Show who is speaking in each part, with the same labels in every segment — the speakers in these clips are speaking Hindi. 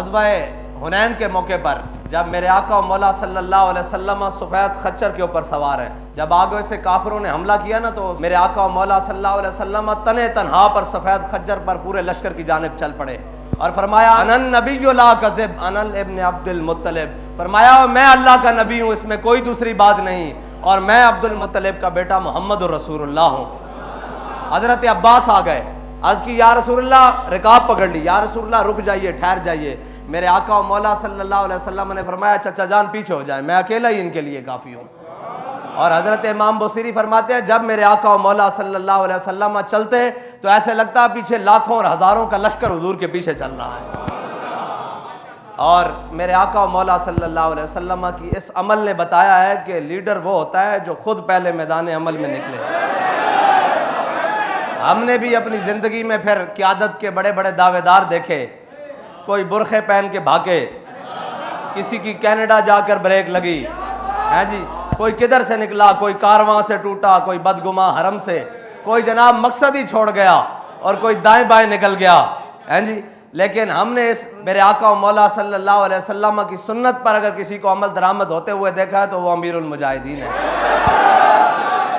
Speaker 1: ग़ज़वा हुनैन के मौके पर जब मेरे आका और मौला सल्लल्लाहु अलैहि वसल्लम सफ़ेद खच्चर के ऊपर सवार है, जब आगे से काफिरों ने हमला किया ना, तो मेरे आका और मौला सल्लल्लाहु अलैहि वसल्लम तने तनहा पर सफ़ेद खच्चर पर पूरे लश्कर की जानिब चल पड़े और फरमाया अनन नबी ला कज़िब अनल इब्न अब्दुल मुत्तलिब, फरमाया मैं अल्लाह का नबी हूँ, इसमें कोई दूसरी बात नहीं, और मैं अब्दुल मुत्तलिब का बेटा मोहम्मद रसूलुल्लाह हूँ। हज़रत अब्बास आ गए, अर्ज़ की या रसूलुल्लाह, रिकाब पकड़ ली, या रसूलुल्लाह रुक जाइए, ठहर जाइए। मेरे आका और मौला सल्लल्लाहु अलैहि वसल्लम ने फरमाया चचा जान पीछे हो जाए, मैं अकेला ही इनके लिए काफ़ी हूँ। और हज़रत इमाम बुसीरी फरमाते हैं जब मेरे आका और मौला सल्लल्लाहु अलैहि वसल्लम चलते तो ऐसे लगता है पीछे लाखों और हज़ारों का लश्कर हुजूर के पीछे चल रहा है। और मेरे आका और मौला सल्लल्लाहु अलैहि वसल्लम की इस अमल ने बताया है कि लीडर वो होता है जो खुद पहले मैदान अमल में निकले। हमने भी अपनी ज़िंदगी में फिर क़यादत के बड़े बड़े दावेदार देखे, कोई बुरखे पहन के भागे, किसी की कनाडा जाकर ब्रेक लगी है जी, कोई किधर से निकला, कोई कारवां से टूटा, कोई बदगुमा हरम से, कोई जनाब मकसद ही छोड़ गया और कोई दाएं बाएं निकल गया है जी। लेकिन हमने इस मेरे आका और मौला सल्लल्लाहु अलैहि वसल्लम की सुन्नत पर अगर किसी को अमल दरामद होते हुए देखा है तो वो अमीरुल मुजाहिदीन है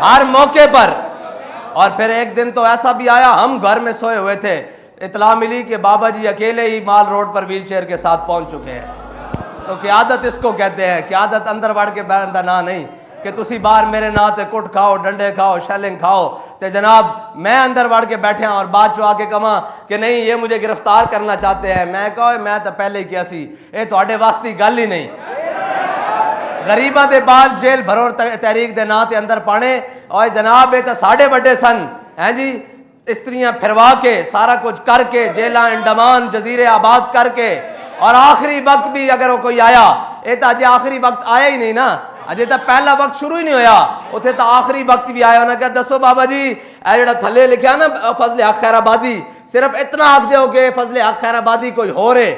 Speaker 1: हर मौके पर। और फिर एक दिन तो ऐसा भी आया, हम घर में सोए हुए थे, इतला मिली कि बाबा जी अकेले ही माल रोड पर व्हील चेयर के साथ पहुंच चुके हैं। तो क़यादत इसको कहते हैं, क़यादत अंदर बढ़ के बैठदा ना नहीं कि तुसी बाहर मेरे ना ते कुट खाओ, डंडे खाओ, शैलिंग खाओ, तो जनाब मैं अंदर बढ़ के बैठे और बाद चो आके कमा कि नहीं ये मुझे गिरफ्तार करना चाहते हैं। मैं कहो मैं तो पहले ही किया सी, ये थोड़े वास्ते गल ही नहीं। गरीबा दे बाल जेल भरो तहरीक दे ना ते अंदर पाने, और जनाब ये तो साढ़े बड़े सन हैं जी, स्त्रियां फिरवा के सारा कुछ करके जेला अंडमान जजीरे आबाद करके, और आखिरी वक्त भी अगर वो कोई आया, ये तो अजय आखिरी वक्त आया ही नहीं ना, अजय तो पहला वक्त शुरू ही नहीं होया, उथे तो आखिरी वक्त भी आया। उन्हें क्या दसो बाबा जी ए जेड़ा थले लिखा ना फजले हक खैराबादी, सिर्फ इतना आख दो कि फजले हक खैराबादी कोई हो रे,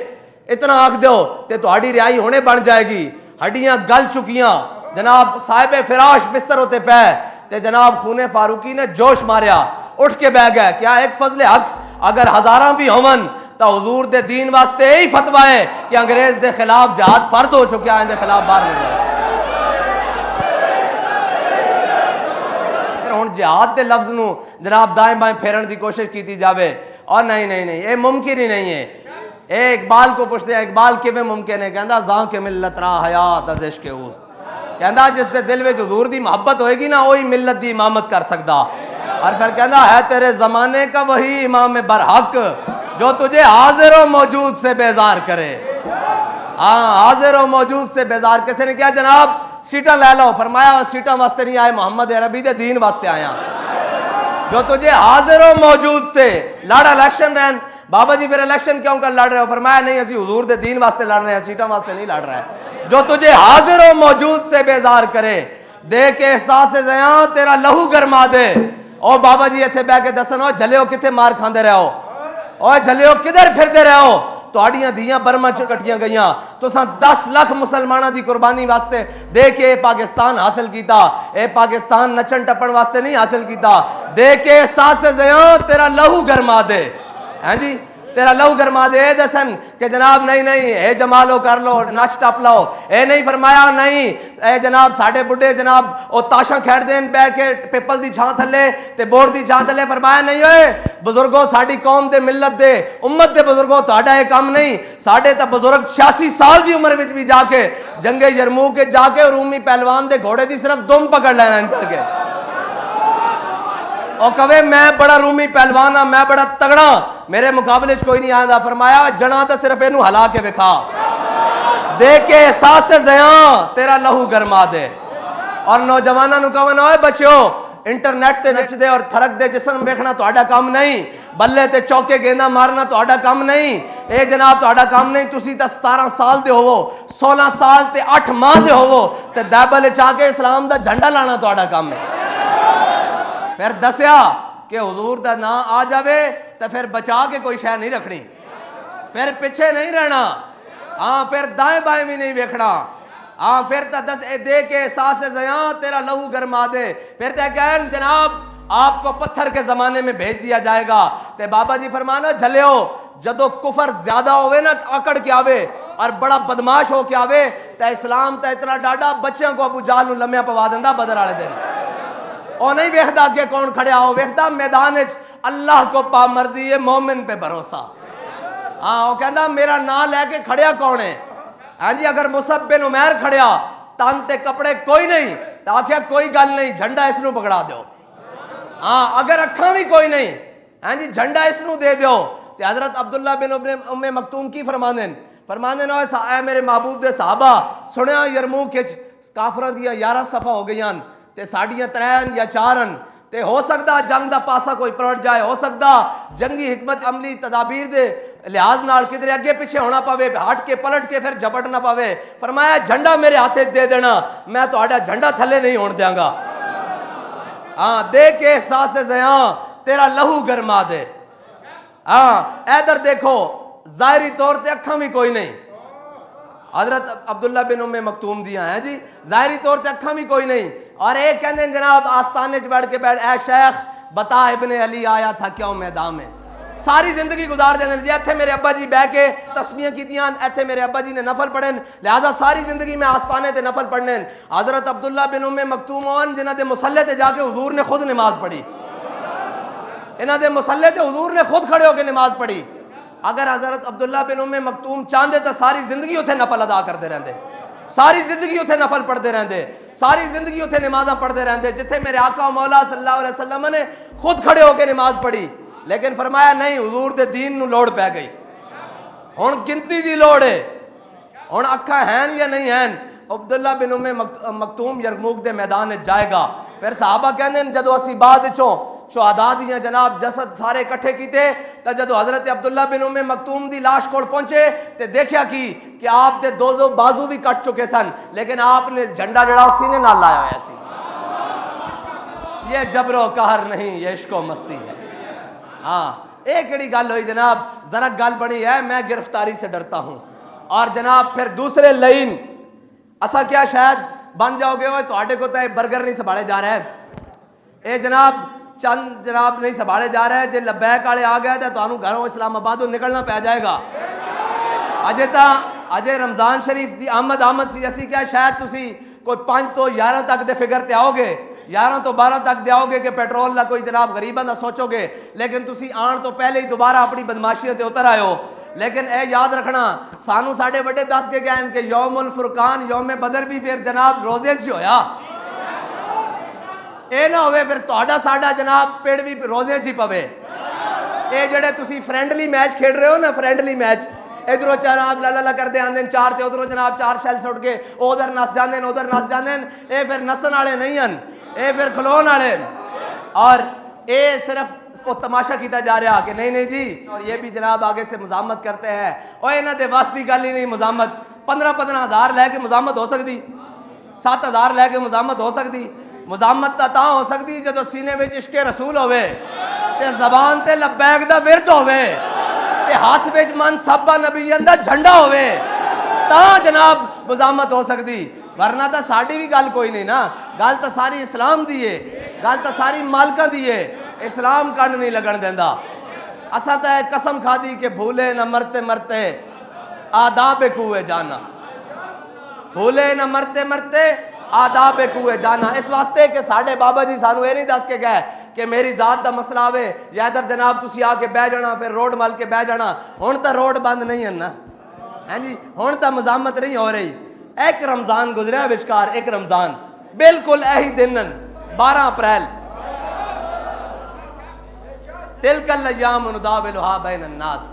Speaker 1: इतना आख दो तो तुम्हारी रिहाई होने बन जाएगी। हड्डियां गल चुकियां जनाब, साहिब फिराश बिस्तर होते पे ते जनाब खूने फारूकी ने जोश मारिया, उठ के बह गया। क्या एक फजले हक अगर हजारा भी होवन तो हुजूर दे दीन वास्ते यही फतवा है कि अंग्रेज दे खिलाफ जहाद फर्ज हो चुका है, इनके खिलाफ बाहर निकलो। फिर हुण जिहाद दे लफ्ज नूं जनाब दाएं बाएं फेरन की कोशिश की जावे, और नहीं नहीं नहीं ये मुमकिन ही नहीं है। ए इकबाल को पूछते हैं, इकबाल किवें मुमकिन है? कहंदा जां के मिलत रा हयात अज इश्क उस्त, कहंदा जिस दे दिल विच हुजूर दी मोहब्बत होएगी ना वही मिलत दी इमामत कर सकदा। और फिर कहंदा है तेरे जमाने का वही इमाम बरहक जो तुझे हाजिर व मौजूद से बेजार करे। हाँ, हाजिर व मौजूद से बेजार। किसी ने क्या जनाब सीटा ले लो, फरमाया सीटा वास्ते नहीं आए, मोहम्मद अरबी दे दीन वास्ते आया, जो तुझे हाजिर व मौजूद से लड़ इलेक्शन रहन। बाबा जी फिर इलेक्शन क्यों कर लड़ रहे हो? फरमाया नहीं असी हुजूर दे दीन वास्ते लड़ रहे हैं, सीटा वास्ते नहीं लड़ रहा है। जो तुझे हाजिर व मौजूद से बेजार करे, दे के एहसास ज़िया तेरा लहू गरमा दे। ओ बाबा जी इत्थे बह के दसन, ओ झलियो किथे मार खांदे रहो, और झलियो किधर फिरते रहो, तुहाड़ियां धीयां बर्मा च कटियां गईयां, तुसां 10 लाख मुसलमानां दी कुर्बानी वास्ते दे के पाकिस्तान हासिल कीता। ए पाकिस्तान नचन टपन वास्ते नहीं हासिल कीता, दे के एहसास ज़िया तेरा लहू गरमा दे। हैं जी, तेरा लहू गरमा दे। दसन कि जनाब नहीं नहीं ए जमालो कर लो, नच टप लो, ए नहीं फरमाया नहीं ए जनाब साढ़े बुढ़े जनाब ओ ताशा खेड़ देन बैठ के पिपल दी छां थले ते बोर दी छां थले। फरमाया नहीं ओए बुजुर्गो, साडी कौम दे मिलत दे उम्मत दे बुजुर्गो, तुहाडा ये काम नहीं। साढ़े तो बुजुर्ग 86 साल की उम्र विच भी जाके जंगे यरमूक के जाके रूमी पहलवान दे घोड़े दी सिर्फ दुम पकड़ लेना करके, और कवे मैं बड़ा रूमी पहलवान हाँ, मैं बड़ा तगड़ा, मेरे मुकाबले कोई नहीं आया। फरमाया जना तो सिर्फ इनू हला के विखा, दे के एहसास ज़िया तेरा लहू गरमा दे। और नौजवानों नूं कहना ओए बच्चो इंटरनेट ते नचदे और थरक दे जिस्म वेखना तुहाडा काम नहीं, बल्ले ते चौके गेंदा मारना तुहाडा काम नहीं, ए जनाब तुहाडा काम नहीं। तुसी तो 17 साल दे होवो, 16 साल ते 8 माह दे होवो ते दैबल च आके इस्लाम दा झंडा लाना तुहाडा काम है। फिर दसिया कि हुजूर दा ना आ जावे तो फिर बचा के कोई शय नहीं रखनी, फिर पीछे नहीं रहना, हाँ फिर दाएं बाएं भी नहीं वेखना, हाँ फिर तो दस दे के एहसास ज़िया तेरा लहू गरमा दे। फिर तो कहन जनाब आपको पत्थर के जमाने में भेज दिया जाएगा। ते बाबा जी फरमाना झलियो जदों कुफर ज्यादा होवे ना आकड़ के आवे और बड़ा बदमाश हो के आवे तो इस्लाम तो इतना डाडा बच्चों को अबू जाल नूं लम्या पवा दिंदा बदर वाले दिन। और नहीं वेखदा अगे कौन खड़िया हो, वेखदा मैदान अल्लाह को पामर्दी है, मोमिन पे भरोसा। हाँ वो कहता मेरा नाम लैके खड़िया कौन है? हाँ जी अगर मुसअब बिन उमैर खड़िया तन ते कपड़े कोई नहीं तो आख्या कोई गल नहीं झंडा इसनू पकड़ा दो। हाँ अगर अखा भी कोई नहीं, हाँ जी झंडा इसनू दे दो। तो हजरत अब्दुल्ला बिन उम्मे मकतूम की फरमाने मेरे महबूब दे सहाबा सुनिया यरमूक काफरां दियां 11 सफा हो गई ते साड़ियां 3 या 4 ते हो सकता जंग दा पासा कोई पलट जाए, हो सकता जंगी हिकमत अमली तदाबीर दे लिहाज नाल किधरे अगे पिछे होना पवे, हट के पलट के फिर झपट ना पवे। फरमाया झंडा मेरे हाथ दे देना, मैं तुहाडा झंडा थले नहीं होने देंगा। हाँ दे के एहसास ज़िया तेरा लहू गरमा दे। हाँ इधर देखो जाहिरी तौर पे अखा भी कोई नहीं, हजरत अब्दुल्ला बिन उम्मे मकतूम दिया है जी, जाहिरी तौर पे अखा भी कोई नहीं। और एक कहते जनाब आस्ताने च बैठ के बैठ ए शेख बता इब्ने अली आया था क्यों मैदान में। सारी जिंदगी गुजार देने जी इत्थे मेरे अब्बा जी बह के तस्बीहां कीतियां, इत्थे मेरे अब्बा जी ने नफल पढ़े, लिहाजा सारी जिंदगी में आस्ताने ते नफल पढ़ने। हजरत अब्दुल्ला बिन उम्मे मकतूम जिन्हां दे मुसल्ले ते जाके हुजूर ने खुद नमाज पढ़ी, इन्हां दे मुसल्ले ते हुजूर ने खुद खड़े होकर नमाज पढ़ी। अगर हजरत अब्दुल्ला बिन उम्मे मकतूम चाहते तो सारी जिंदगी उथे नफल अदा करते रहते, सारी जिंदगी उथे नफल पढ़ते रहते, सारी जिंदगी उथे नमाजा पढ़ते रहते जिथे मेरे आका मौला सल्लल्लाहु अलैहि वसल्लम ने खुद खड़े होकर नमाज पढ़ी। लेकिन फरमाया नहीं हुजूर दे दीन नूं लोड़ पै गई, हुण गिनती दी लोड़ है, हुण अखा हैं या नहीं हैं। अब्दुल्ला बिन उम्मे मकतूम यरमूक दे मैदान में जाएगा। फिर सहाबा कहते हैं जदों असीं बाद विचों शुहदा दियां जनाब जसद सारे इकट्ठे कीते तो जदों हजरत अब्दुल्ला बिन उम्मे मकतूम दी लाश कोल पहुंचे तो देखा कि आप दे दो बाजू भी कट चुके सन, लेकिन आपने झंडा जड़ा सीने नाल लाया होया सी। ये जबरो कहर नहीं, ये इश्को मस्ती है। हाँ एक केड़ी गल हुई जनाब, जरा गल बनी है मैं गिरफ्तारी से डरता हूं। और जनाब फिर दूसरे लाइन असा क्या शायद बन जाओगे वो तो को तो बर्गर नहीं संभाले जा रहा है, ये जनाब चंद जनाब नहीं संभाले जा रहे हैं। जे लबैक वाले आ गए तो घरों इस्लामाबादों निकलना पै जाएगा। अजे रमजान शरीफ की आमद सी, असी क्या शायद तुसी कोई 5 तो 11 तक दे फिगर ते आओगे, 11 तो 12 तक दे आओगे कि पेट्रोल का कोई जनाब गरीबां दा सोचोगे, लेकिन तुसी आन तो पहले ही दोबारा अपनी बदमाशियों ते उतर आए हो। लेकिन ए याद रखना सानू साडे बड़े दस के गए कि यौमुल फुरकान यौम बदर भी फिर जनाब रोजे च होया, ये ना होवे फिर तुहाडा साडा जनाब पेड़ भी रोजे च ही पवे। ये जड़े तुसी फ्रेंडली मैच खेड रहे हो ना, फ्रेंडली मैच इधरों जनाब ला ला करते आंदे 4 ते उधरों जनाब 4 शैल सुट के उधर नस जाते उधर नस जाते, ये फिर नसन वाले नहीं हैं, ये फिर खलोन वाले। और ये सिर्फ वो तमाशा किया जा रहा कि नहीं जी। और ये भी जनाब आगे से मुजामत करते हैं और इन्हों के वस की गल ही नहीं। मुजामत 15-15 हज़ार लैके मुजामत हो सकती, 7 हज़ार लैके मुजामत हो सकती। मुजामत तो हो सकती जो सीने में इश्के रसूल होवे ते जबान ते लब्बैक दा विरद होवे ते हाथ में मन साबा नबीयन दा झंडा होवे ता जनाब मुजामत हो सकती, वरना तो साड़ी भी गल कोई नहीं ना। गल तो सारी इस्लाम दी है, गल तो सारी मालका दी है, इस्लाम कंड नहीं लगन देंदा। असा तो कसम खादी कि भूले न मरते मरते आदाब कुए जाना, भूले न मरते मरते आदाब कुए जाना। इस वास्ते कि साढ़े बाबा जी सानू ये नहीं दस के गए कि मेरी जात का मसला आवे या इधर जनाब तुसी आके बह जाना फिर रोड मल के बह जाना। हुण तो रोड बंद नहीं है ना, है जी, हुण तो मजामत नहीं हो रही। एक रमजान गुजरिया विचकार, एक रमजान बिल्कुल यही दिन 12 अप्रैल तिलकल अय्याम नुदाविलुहा बैनन्नास।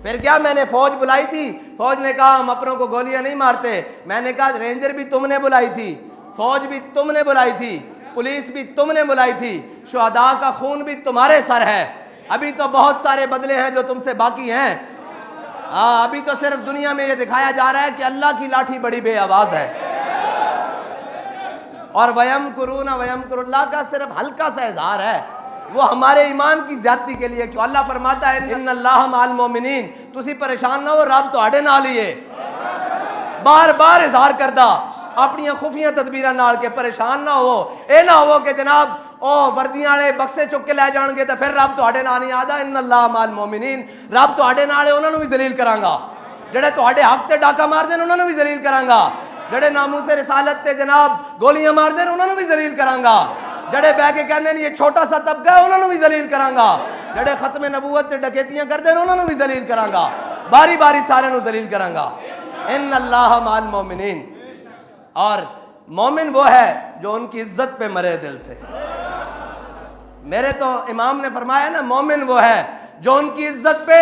Speaker 1: फिर क्या मैंने फौज बुलाई थी, फौज ने कहा हम अपनों को गोलियां नहीं मारते। मैंने कहा रेंजर भी तुमने बुलाई थी, फौज भी तुमने बुलाई थी, पुलिस भी तुमने बुलाई थी, शुहदा का खून भी तुम्हारे सर है। अभी तो बहुत सारे बदले हैं जो तुमसे बाकी हैं। अभी तो सिर्फ दुनिया में ये दिखाया जा रहा है कि अल्लाह की लाठी बड़ी बेआवाज है और वयम कुरूना वयम कुरुल्लाह का सिर्फ हल्का सा इजहार है, वो हमारे ईमान की ज्यादती के लिए। क्यों अल्लाह फरमाता है इन्नल्लाह माल मोमिनीन, तुसी परेशान ना हो, रब तुहाडे नाल ही है। बार बार इजहार करदा अपनी खुफिया तदबीर नाल के परेशान ना हो। ये ना हो कि जनाब ओ वर्दियां वाले बक्से चुक के लै जाणगे तो फिर रब तुहाडे नाल नहीं आदा इन्नल्लाह माल मोमिनीन रब तुहाडे नाल है उन्हां नूं भी जलील करांगा जेड़े तुहाडे हक ते डाका मारदे ने उन्हां नूं भी जलील करांगा जेड़े नामूसे रिसालत ते जनाब गोलियां मारदे ने उन्हां नूं भी जलील करांगा जड़े बह के कहते हैं ये छोटा सा तबका है उन्होंने भी जलील करांगा जड़े खत्म नबूवत ते डकैतियां करते हैं उन्होंने भी जलील करांगा बारी बारी सारे नु जलील करांगा इन्नल्लाह माल मोमिनीन और मोमिन वो है जो उनकी इज्जत पे मरे दिल से मेरे तो इमाम ने फरमाया ना मोमिन वो है जो उनकी इज्जत पे